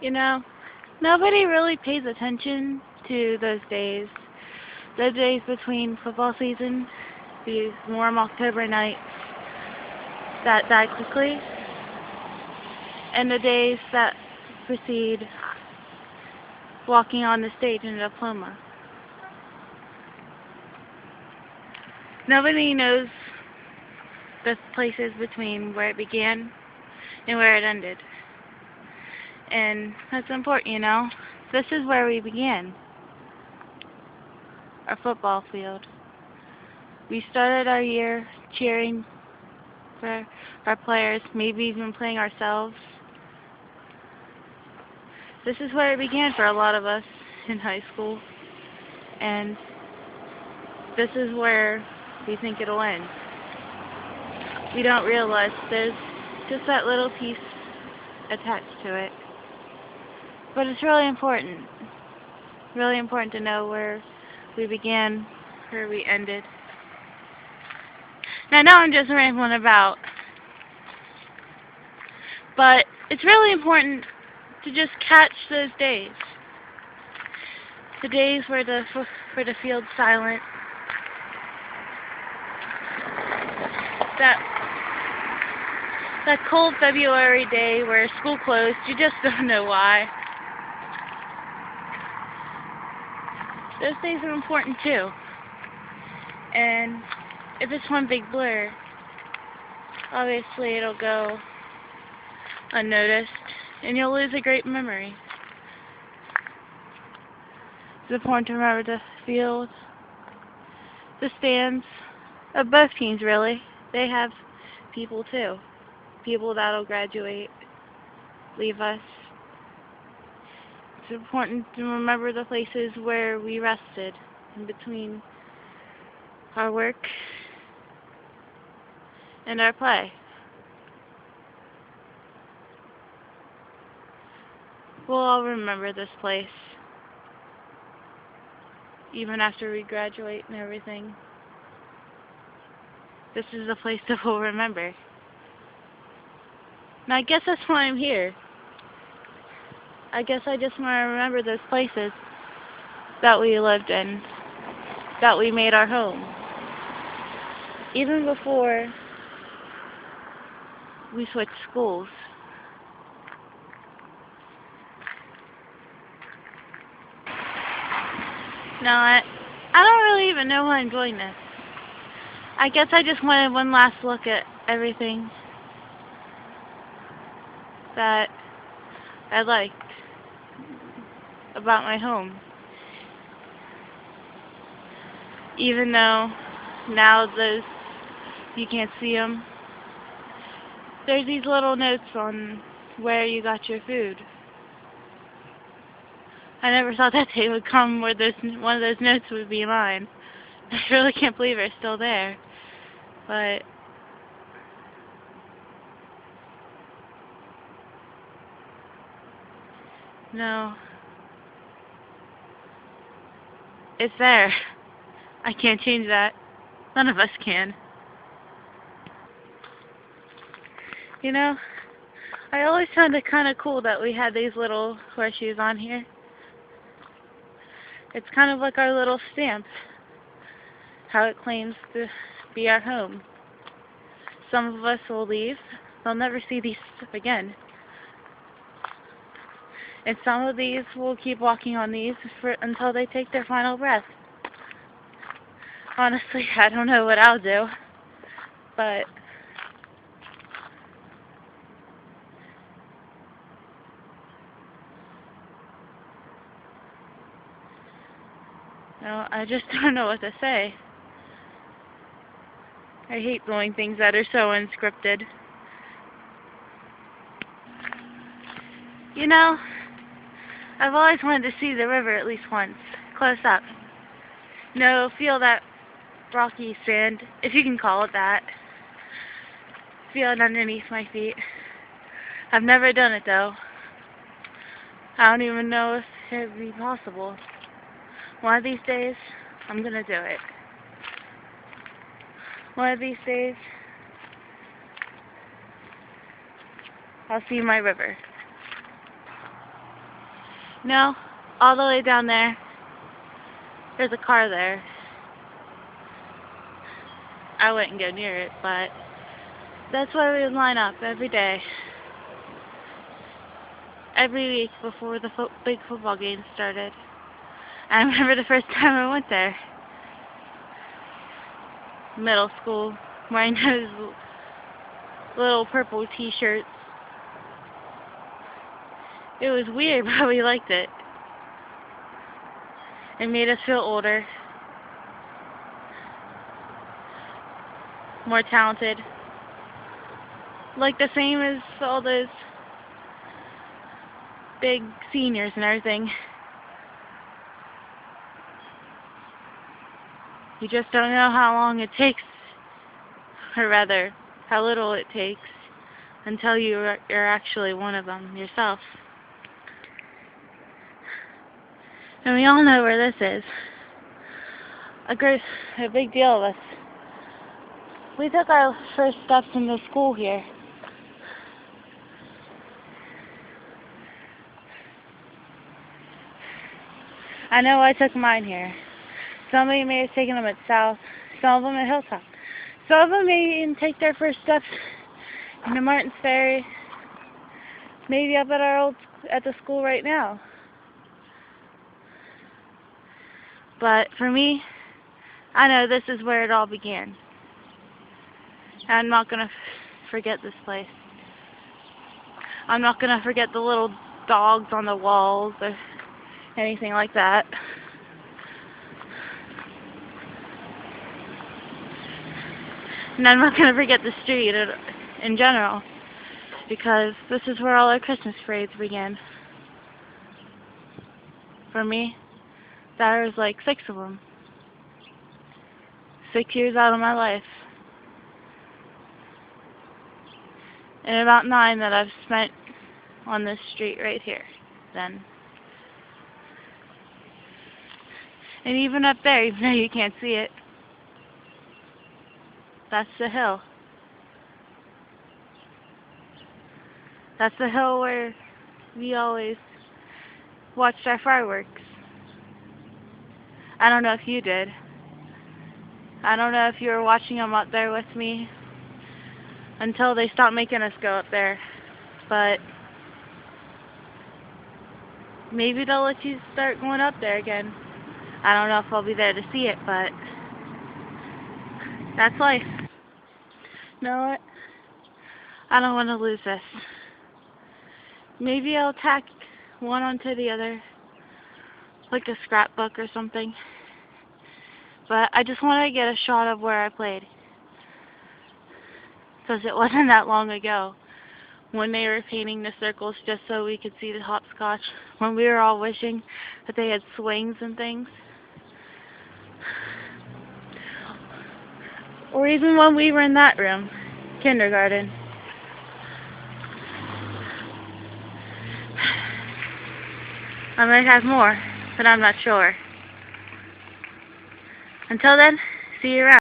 You know, nobody really pays attention to those days. The days between football season, these warm October nights that die quickly, and the days that precede walking on the stage in a diploma. Nobody knows the places between where it began and where it ended. And that's important, you know. This is where we began, our football field. We started our year cheering for our players, maybe even playing ourselves. This is where it began for a lot of us in high school, and this is where we think it'll end. We don't realize there's just that little piece attached to it. But it's really important to know where we began, where we ended. Now, I know I'm just rambling about, but it's really important to just catch those days. The days where the field's silent. That cold February day where school closed, you just don't know why. Those days are important too. And if it's one big blur, obviously it'll go unnoticed and you'll lose a great memory. It's important to remember the field, the stands of both teams really. They have people too. People that'll graduate, leave us. It's important to remember the places where we rested in between our work and our play. We'll all remember this place, even after we graduate and everything. This is the place that we'll remember. And I guess that's why I'm here. I guess I just want to remember those places that we lived in, that we made our home. Even before we switched schools. Now, I don't really even know why I'm doing this. I guess I just wanted one last look at everything that I liked about my home. Even though now you can't see them, there's these little notes on where you got your food. I never thought that day would come where one of those notes would be mine. I really can't believe it's still there. But no, it's there. I can't change that. None of us can. You know, I always found it kind of cool that we had these little horseshoes on here. It's kind of like our little stamp, how it claims to be our home. Some of us will leave. They'll never see these again. And some of these will keep walking on these until they take their final breath. Honestly, I don't know what I'll do, but no, I just don't know what to say. I hate doing things that are so unscripted. You know, I've always wanted to see the river at least once, close up. No, feel that rocky sand, if you can call it that. Feel it underneath my feet. I've never done it though. I don't even know if it would be possible. One of these days, I'm gonna do it. One of these days, I'll see my river. No, all the way down there. There's a car there. I wouldn't go near it, but that's where we would line up every day. Every week before the big football game started. I remember the first time I went there. Middle school, wearing those little purple t-shirts. It was weird, but we liked it. It made us feel older, more talented. Like the same as all those big seniors and everything. You just don't know how long it takes, or rather, how little it takes, until you're actually one of them yourself. And we all know where this is. A big deal of us. We took our first steps into school here. I know I took mine here. Somebody may have taken them at South, some of them at Hilltop. Some of them may even take their first steps into Martin's Ferry, maybe up at the school right now. But for me, I know this is where it all began. I'm not going to forget this place. I'm not going to forget the little dogs on the walls or anything like that. And I'm not going to forget the street in general, because this is where all our Christmas parades began. For me, there was like 6 of them. 6 years out of my life. And about 9 that I've spent on this street right here then. And even up there, even though you can't see it, that's the hill. That's the hill where we always watched our fireworks. I don't know if you did. I don't know if you were watching them up there with me until they stopped making us go up there. But maybe they'll let you start going up there again. I don't know if I'll be there to see it, but that's life. You know what? I don't want to lose this. Maybe I'll tack one onto the other, like a scrapbook or something. But I just want to get a shot of where I played, because it wasn't that long ago when they were painting the circles just so we could see the hopscotch, when we were all wishing that they had swings and things. Or even when we were in that room, kindergarten. I might have more, but I'm not sure. Until then, see you around.